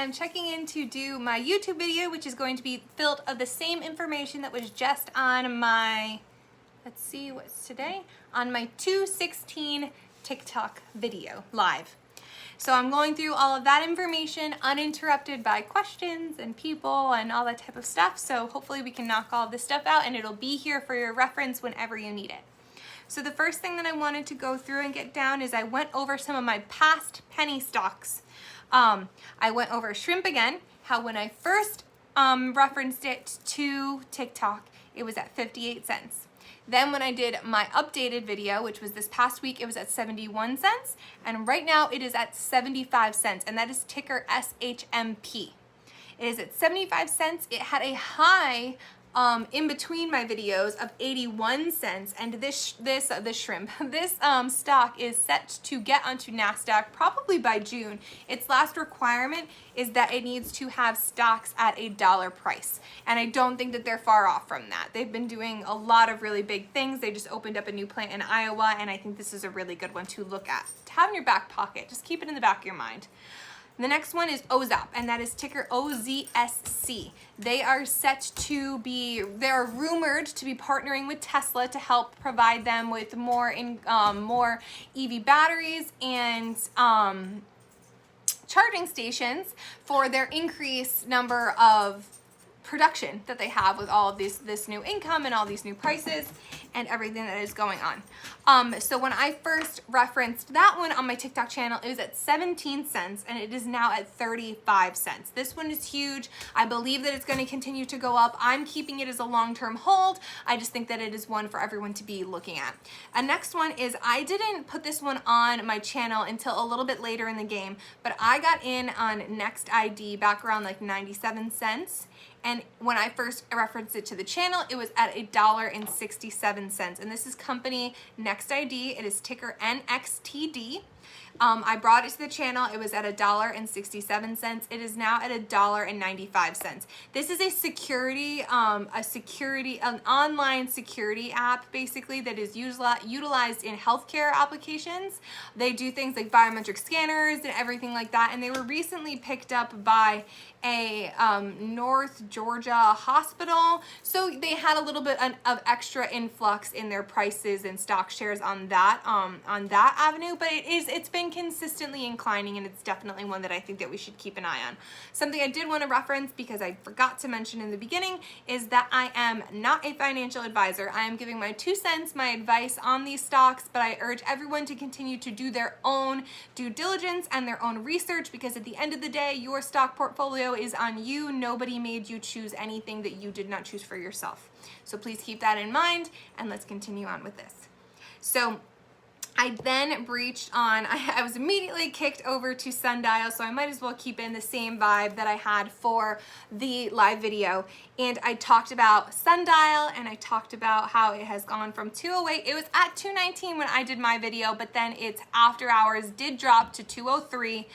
I'm checking in to do my YouTube video, which is going to be filled of the same information that was just on my, let's see, what's today? On my 2/16 TikTok video live. So I'm going through all of that information uninterrupted by questions and people and all that type of stuff. So hopefully we can knock all of this stuff out and it'll be here for your reference whenever you need it. So the first thing that I wanted to go through and get down is I went over some of my past penny stocks. I went over shrimp again, how when I first referenced it to TikTok, it was at 58 cents. Then when I did my updated video, which was this past week, it was at 71 cents. And right now it is at 75 cents, and that is ticker SHMP. It is at 75 cents. It had a high in between my videos of 81 cents, and this shrimp, this stock is set to get onto NASDAQ probably by June. Its last requirement is that it needs to have stocks at $1 price, and I don't think that they're far off from that. They've been doing a lot of really big things. They just opened up a new plant in Iowa, and I think this is a really good one to look at, to have in your back pocket. Just keep it in the back of your mind. The next one is OZAP, and that is ticker OZSC. They are they're rumored to be partnering with Tesla to help provide them with more EV batteries and charging stations for their increased number of production that they have with all of this new income and all these new prices and everything that is going on. So when I first referenced that one on my TikTok channel, it was at 17 cents and it is now at 35 cents. This one is huge. I believe that it's going to continue to go up. I'm keeping it as a long-term hold. I just think that it is one for everyone to be looking at. And next one is, I didn't put this one on my channel until a little bit later in the game, but I got in on NextID back around like 97 cents. And when I first referenced it to the channel, it was at $1.67. And this is company NextID. It is ticker NXTD. I brought it to the channel. It was at $1.67. It is now at $1.95. This is an online security app, basically, that is utilized in healthcare applications. They do things like biometric scanners and everything like that. And they were recently picked up by a North Georgia hospital. So they had a little bit of extra influx in their prices and stock shares on that avenue, but it's been consistently inclining, and it's definitely one that I think that we should keep an eye on. Something I did want to reference, because I forgot to mention in the beginning, is that I am not a financial advisor. I am giving my 2 cents, my advice on these stocks, but I urge everyone to continue to do their own due diligence and their own research, because at the end of the day, your stock portfolio is on you. Nobody made you choose anything that you did not choose for yourself. So please keep that in mind, and let's continue on with this. So I then breached on, I was immediately kicked over to Sundial, so I might as well keep in the same vibe that I had for the live video. And I talked about Sundial, and I talked about how it has gone from 208. It was at 219 when I did my video, but then its after hours did drop to 203,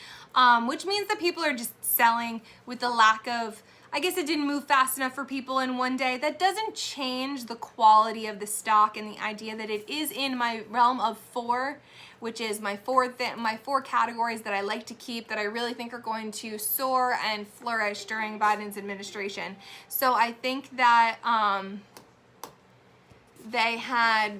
which means that people are just selling with the lack of, I guess it didn't move fast enough for people in one day. That doesn't change the quality of the stock and the idea that it is in my realm of 4, which is my four categories that I like to keep, that I really think are going to soar and flourish during Biden's administration. So I think that they had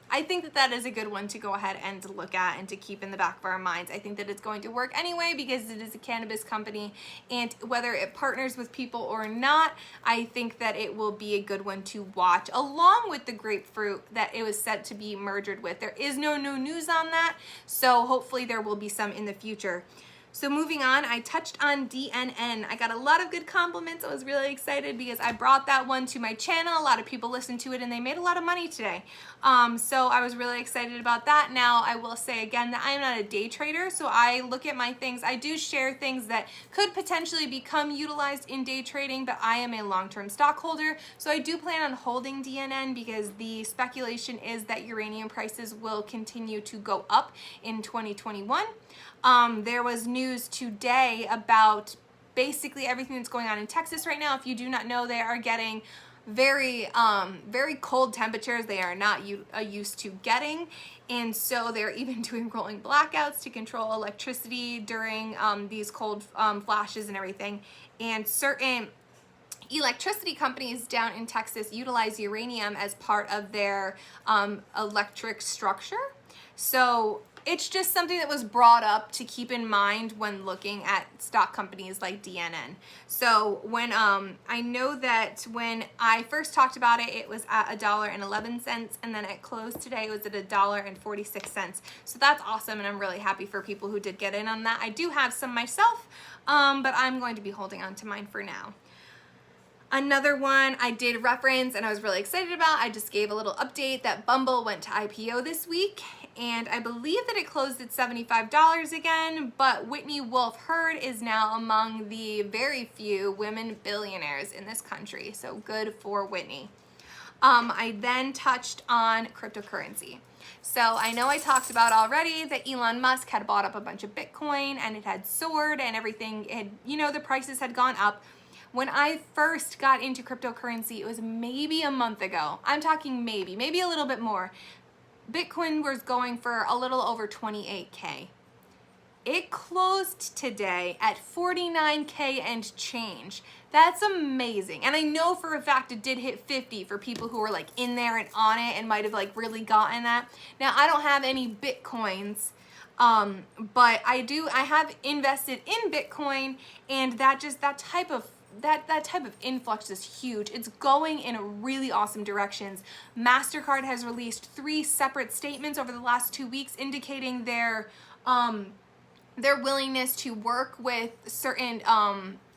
I think that is a good one to go ahead and to look at and to keep in the back of our minds. I think that it's going to work anyway, because it is a cannabis company, and whether it partners with people or not, I think that it will be a good one to watch, along with the grapefruit that it was set to be merged with. There is no new news on that, so hopefully there will be some in the future. So moving on, I touched on DNN. I got a lot of good compliments. I was really excited because I brought that one to my channel. A lot of people listened to it and they made a lot of money today. So I was really excited about that. Now, I will say again that I am not a day trader, so I look at my things. I do share things that could potentially become utilized in day trading, but I am a long-term stockholder. So I do plan on holding DNN because the speculation is that uranium prices will continue to go up in 2021. There was news today about basically everything that's going on in Texas right now. If you do not know, they are getting very very cold temperatures they are not used to getting, and so they're even doing rolling blackouts to control electricity during these cold flashes and everything. And certain electricity companies down in Texas utilize uranium as part of their electric structure. So it's just something that was brought up to keep in mind when looking at stock companies like DNN. So when I know that when I first talked about it, it was at $1.11, and then it closed today, it was at $1.46. So that's awesome, and I'm really happy for people who did get in on that. I do have some myself, but I'm going to be holding on to mine for now. Another one I did reference and I was really excited about, I just gave a little update that Bumble went to IPO this week, and I believe that it closed at $75 again, but Whitney Wolfe Herd is now among the very few women billionaires in this country, so good for Whitney. I then touched on cryptocurrency. So I know I talked about already that Elon Musk had bought up a bunch of Bitcoin and it had soared and everything had, the prices had gone up. When I first got into cryptocurrency, it was maybe a month ago. I'm talking maybe a little bit more. Bitcoin was going for a little over 28K. It closed today at 49K and change. That's amazing. And I know for a fact it did hit 50 for people who were like in there and on it and might have like really gotten that. Now I don't have any Bitcoins, but I have invested in Bitcoin, and that type of influx is huge. It's going in really awesome directions. MasterCard has released 3 separate statements over the last 2 weeks indicating their willingness to work with certain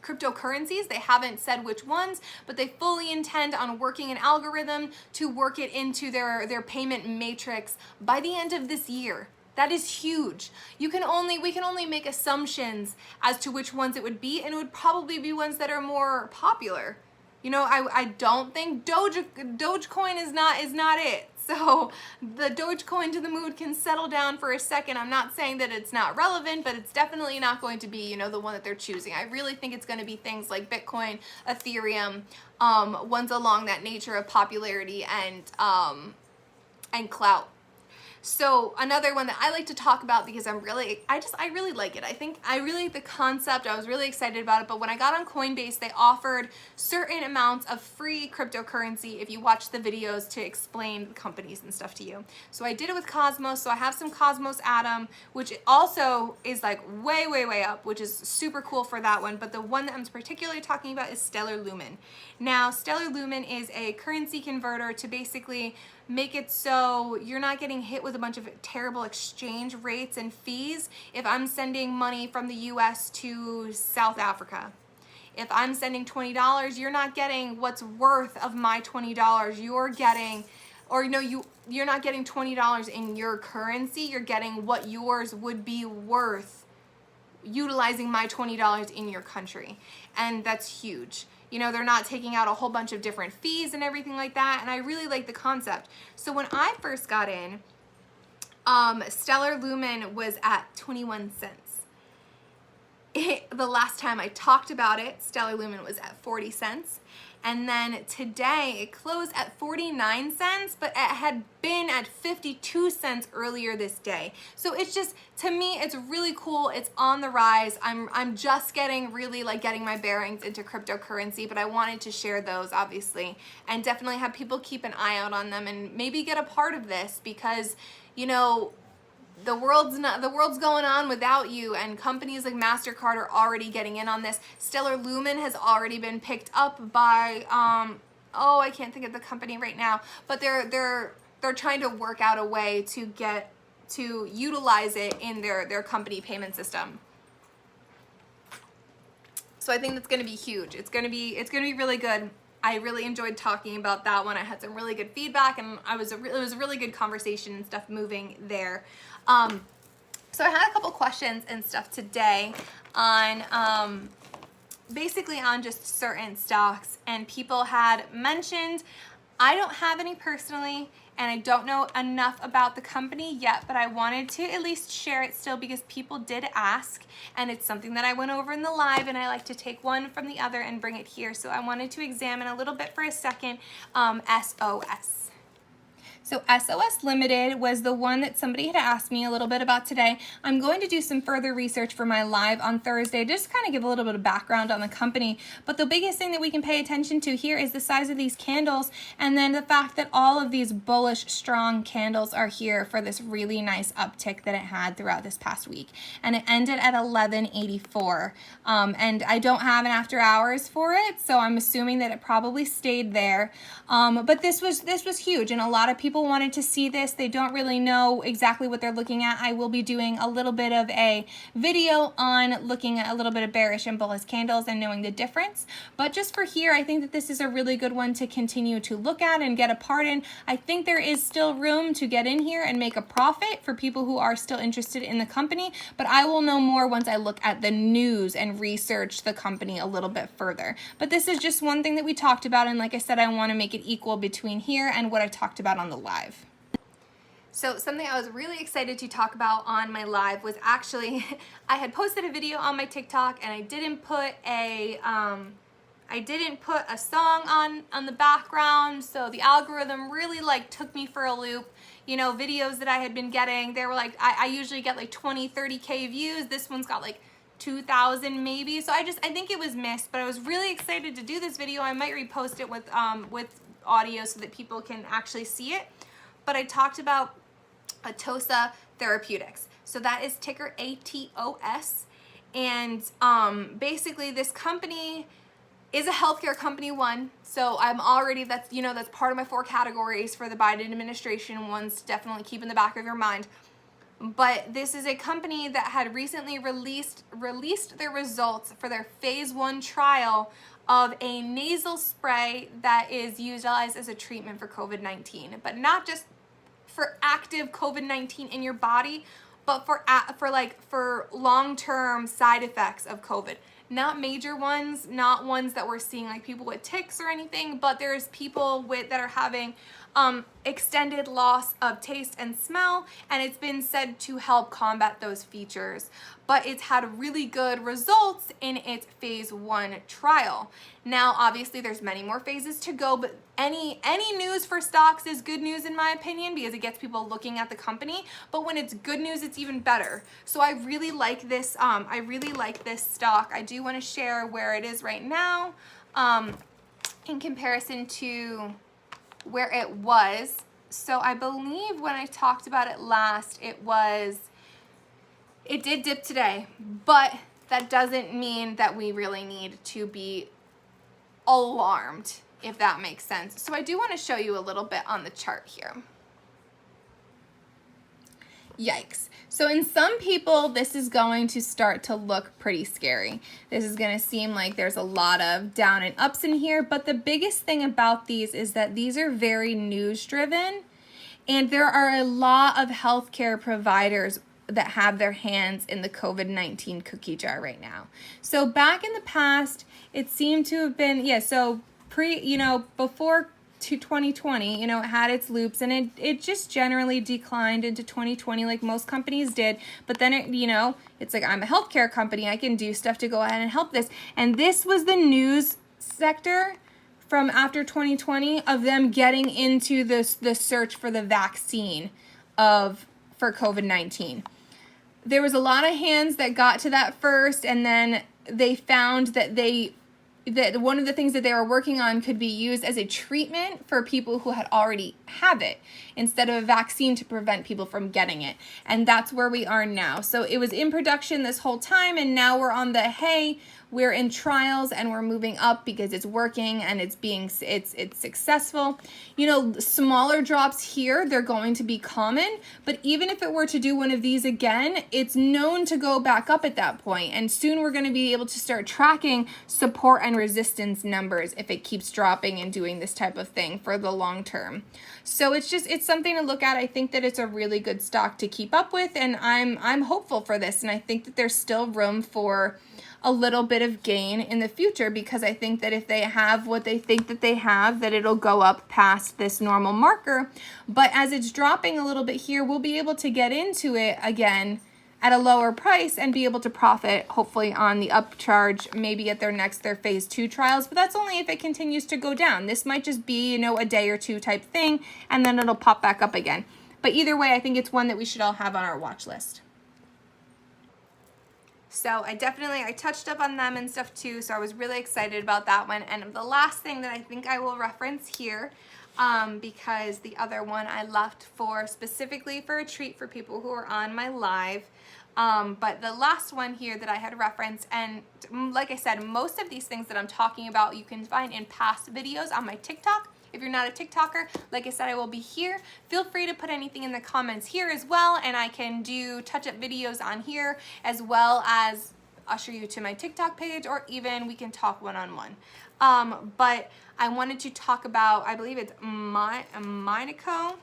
cryptocurrencies. They haven't said which ones, but they fully intend on working an algorithm to work it into their payment matrix by the end of this year. That is huge. We can only make assumptions as to which ones it would be, and it would probably be ones that are more popular. I don't think Dogecoin is not it. So the Dogecoin to the mood can settle down for a second. I'm not saying that it's not relevant, but it's definitely not going to be, the one that they're choosing. I really think it's going to be things like Bitcoin, Ethereum, ones along that nature of popularity and clout. So another one that I like to talk about because I really like it. I really like the concept. I was really excited about it. But when I got on Coinbase, they offered certain amounts of free cryptocurrency if you watch the videos to explain the companies and stuff to you. So I did it with Cosmos. So I have some Cosmos Atom, which also is like way, way, way up, which is super cool for that one. But the one that I'm particularly talking about is Stellar Lumen. Now, Stellar Lumen is a currency converter to basically make it so you're not getting hit with a bunch of terrible exchange rates and fees if I'm sending money from the US to South Africa. If I'm sending $20, you're not getting what's worth of my $20. You're getting, you're not getting $20 in your currency. You're getting what yours would be worth utilizing my $20 in your country. And that's huge. They're not taking out a whole bunch of different fees and everything like that. And I really like the concept. So when I first got in, Stellar Lumen was at 21 cents. The last time I talked about it, Stellar Lumen was at 40 cents. And then today it closed at 49 cents, but it had been at 52 cents earlier this day. So it's just, to me, it's really cool. It's on the rise. I'm just getting my bearings into cryptocurrency, but I wanted to share those obviously, and definitely have people keep an eye out on them and maybe get a part of this because, the world's going on without you, and companies like MasterCard are already getting in on this. Stellar Lumen has already been picked up by I can't think of the company right now, but they're trying to work out a way to utilize it in their company payment system. So I think that's going to be huge. It's going to be really good. I really enjoyed talking about that one. I had some really good feedback, and it was a really good conversation and stuff moving there. So I had a couple questions and stuff today on basically on just certain stocks, and people had mentioned I don't have any personally, and I don't know enough about the company yet, but I wanted to at least share it still because people did ask, and it's something that I went over in the live, and I like to take one from the other and bring it here. So I wanted to examine a little bit for a second SOS. So SOS Limited was the one that somebody had asked me a little bit about today. I'm going to do some further research for my live on Thursday, just to kind of give a little bit of background on the company. But the biggest thing that we can pay attention to here is the size of these candles, and then the fact that all of these bullish, strong candles are here for this really nice uptick that it had throughout this past week. And it ended at 1184. And I don't have an after hours for it, so I'm assuming that it probably stayed there. But this was huge, and a lot of people wanted to see this. They don't really know exactly what they're looking at. I will be doing a little bit of a video on looking at a little bit of bearish and bullish candles and knowing the difference. But just for here, I think that this is a really good one to continue to look at and get a part in. I think there is still room to get in here and make a profit for people who are still interested in the company, but I will know more once I look at the news and research the company a little bit further. But this is just one thing that we talked about, and like I said, I want to make it equal between here and what I talked about on the live. So something I was really excited to talk about on my live was actually, I had posted a video on my TikTok, and I didn't put a song on the background, so the algorithm really took me for a loop. You know, videos that I had been getting, they were I usually get 20, 30K views. This one's got 2,000 maybe. So I think it was missed, but I was really excited to do this video. I might repost it with audio so that people can actually see it. But I talked about Atossa Therapeutics. So that is ticker ATOS. And basically this company is a healthcare company, one. So I'm already, that's part of my 4 categories for the Biden administration ones to definitely keep in the back of your mind. But this is a company that had recently released their results for their phase 1 trial of a nasal spray that is utilized as a treatment for COVID-19, but not just for active COVID-19 in your body, but for long-term side effects of COVID. Not major ones, not ones that we're seeing people with tics or anything, but there's people that are having extended loss of taste and smell, and it's been said to help combat those features. But it's had really good results in its phase 1 trial. Now, obviously, there's many more phases to go, but any news for stocks is good news in my opinion because it gets people looking at the company. But when it's good news, it's even better. So I really like this. I really like this stock. I do want to share where it is right now in comparison to where it was. So I believe when I talked about it last, it did dip today, but that doesn't mean that we really need to be alarmed, if that makes sense. So I do want to show you a little bit on the chart here. Yikes. So in some people, this is going to start to look pretty scary. This is going to seem like there's a lot of down and ups in here, but the biggest thing about these is that these are very news driven, and there are a lot of healthcare providers that have their hands in the COVID-19 cookie jar right now. So back in the past, it seemed to have been, before to 2020, it had its loops, and it just generally declined into 2020 like most companies did. But then it's I'm a healthcare company, I can do stuff to go ahead and help this. And this was the news sector from after 2020 of them getting into the search for the vaccine for COVID-19. There was a lot of hands that got to that first, and then they found that that one of the things that they were working on could be used as a treatment for people who had already have it instead of a vaccine to prevent people from getting it. And that's where we are now. So it was in production this whole time, and now we're on the, hey, we're in trials and we're moving up because it's working and it's successful. Smaller drops here, they're going to be common, but even if it were to do one of these again, it's known to go back up at that point. And soon we're going to be able to start tracking support and resistance numbers if it keeps dropping and doing this type of thing for the long term. So it's something to look at. I think that it's a really good stock to keep up with, and I'm hopeful for this, and I think that there's still room for a little bit of gain in the future, because I think that if they have what they think that they have, that it'll go up past this normal marker. But as it's dropping a little bit here, we'll be able to get into it again at a lower price and be able to profit hopefully on the upcharge, maybe at their phase 2 trials. But that's only if it continues to go down. This might just be, you know, a day or two type thing, and then it'll pop back up again. But either way, I think it's one that we should all have on our watch list. So I touched up on them and stuff too, so I was really excited about that one. And the last thing that I think I will reference here, because the other one I left for specifically for a treat for people who are on my live, but the last one here that I had referenced, and like I said, most of these things that I'm talking about you can find in past videos on my TikTok. If you're not a TikToker, like I said, I will be here. Feel free to put anything in the comments here as well, and I can do touch-up videos on here, as well as usher you to my TikTok page, or even we can talk one-on-one. But I wanted to talk about, I believe it's Minaco.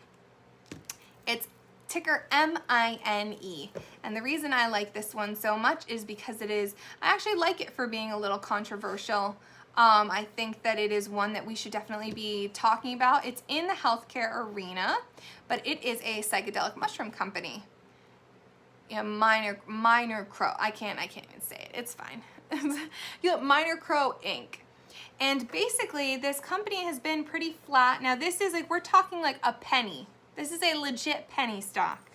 It's ticker M-I-N-E. And the reason I like this one so much is because I actually like it for being a little controversial. I think that it is one that we should definitely be talking about. It's in the healthcare arena, but it is a psychedelic mushroom company. Yeah, Minor Crow. I can't even say it. It's fine. Minor Crow Inc. And basically, this company has been pretty flat. Now, this is like, we're talking like a penny. This is a legit penny stock.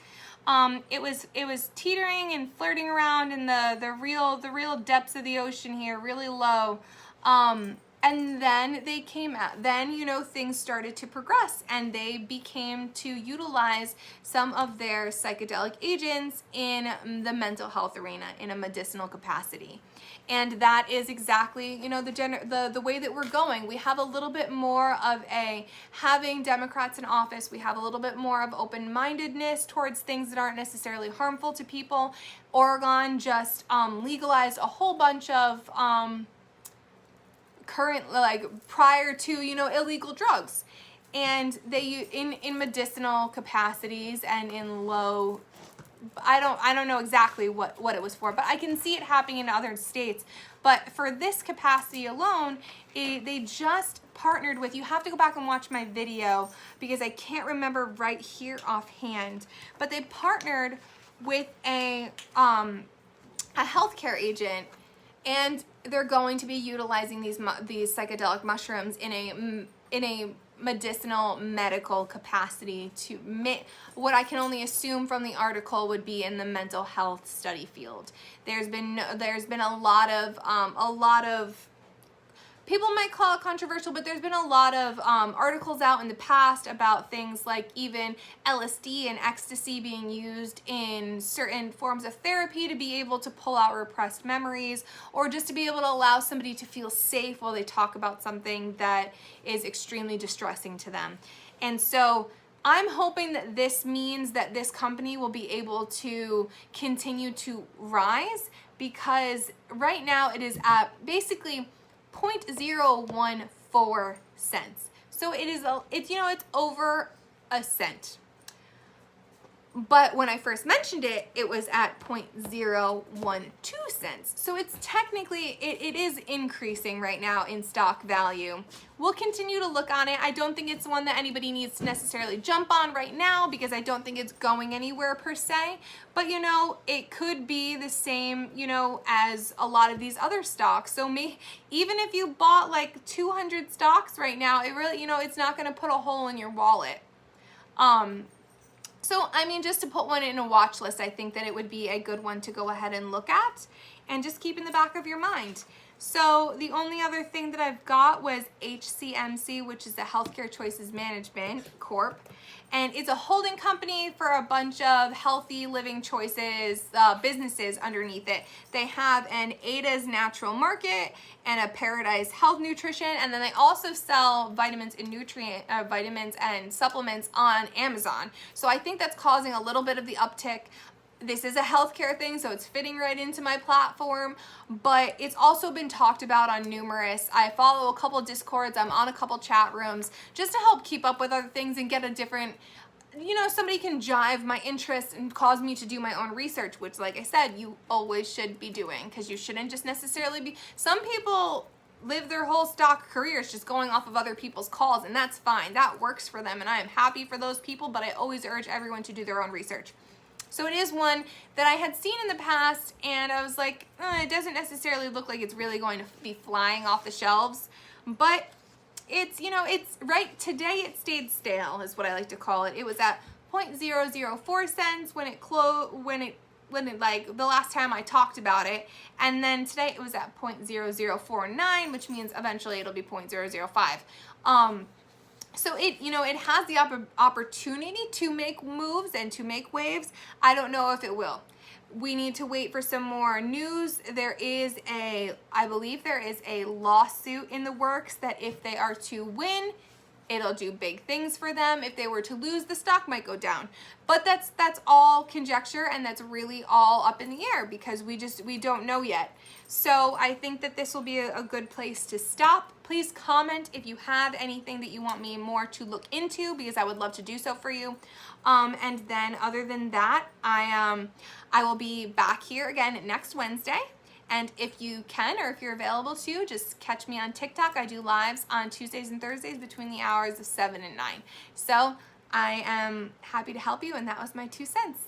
It was teetering and flirting around in the real depths of the ocean here, really low. And then they came out, then, you know, things started to progress, and they became to utilize some of their psychedelic agents in the mental health arena in a medicinal capacity. And that is exactly, you know, the way that we're going. We have a little bit more of having Democrats in office, we have a little bit more of open-mindedness towards things that aren't necessarily harmful to people. Oregon just legalized a whole bunch of prior to, you know, illegal drugs, and they in medicinal capacities and in low, I don't know exactly what it was for, but I can see it happening in other states. But for this capacity alone, they just partnered with, you have to go back and watch my video because I can't remember right here offhand, but they partnered with a healthcare agent, and they're going to be utilizing these psychedelic mushrooms in a medicinal medical capacity to what I can only assume from the article would be in the mental health study field. There's been a lot of people might call it controversial, but there's been a lot of articles out in the past about things like even LSD and ecstasy being used in certain forms of therapy to be able to pull out repressed memories, or just to be able to allow somebody to feel safe while they talk about something that is extremely distressing to them. And so I'm hoping that this means that this company will be able to continue to rise, because right now it is at basically 0.014 cents. So it's over a cent. But when I first mentioned it, it was at 0.012 cents. So it's technically, it is increasing right now in stock value. We'll continue to look on it. I don't think it's one that anybody needs to necessarily jump on right now, because I don't think it's going anywhere per se. But, you know, it could be the same, you know, as a lot of these other stocks. So even if you bought like 200 stocks right now, it really, you know, it's not going to put a hole in your wallet. So, I mean, just to put one in a watch list, I think that it would be a good one to go ahead and look at and just keep in the back of your mind. So the only other thing that I've got was HCMC, which is the Healthcare Choices Management Corp. And it's a holding company for a bunch of healthy living choices businesses underneath it. They have an Ada's Natural Market and a Paradise Health Nutrition, and then they also sell vitamins and supplements on Amazon. So I think that's causing a little bit of the uptick. This is a healthcare thing, so it's fitting right into my platform, but it's also been talked about on numerous. I follow a couple Discords, I'm on a couple chat rooms, just to help keep up with other things and get a different you know, somebody can jive my interest and cause me to do my own research, which, like I said, you always should be doing, because you shouldn't just necessarily be, some people live their whole stock careers just going off of other people's calls, and that's fine. That works for them, and I am happy for those people, but I always urge everyone to do their own research. So it is one that I had seen in the past, and I was like, it doesn't necessarily look like it's really going to be flying off the shelves, but it's, you know, it's right today it stayed stale is what I like to call it. It was at 0.004 cents when it like the last time I talked about it, and then today it was at 0.0049, which means eventually it'll be 0.005. So it, you know, it has the opportunity to make moves and to make waves. I don't know if it will. We need to wait for some more news. I believe there is a lawsuit in the works that if they are to win, it'll do big things for them. If they were to lose, the stock might go down. But that's all conjecture, and that's really all up in the air because we don't know yet. So I think that this will be a good place to stop. Please comment if you have anything that you want me more to look into, because I would love to do so for you. And then other than that, I will be back here again next Wednesday. And if you can, or if you're available to, just catch me on TikTok. I do lives on Tuesdays and Thursdays between the hours of 7 and 9. So I am happy to help you, and that was my 2 cents.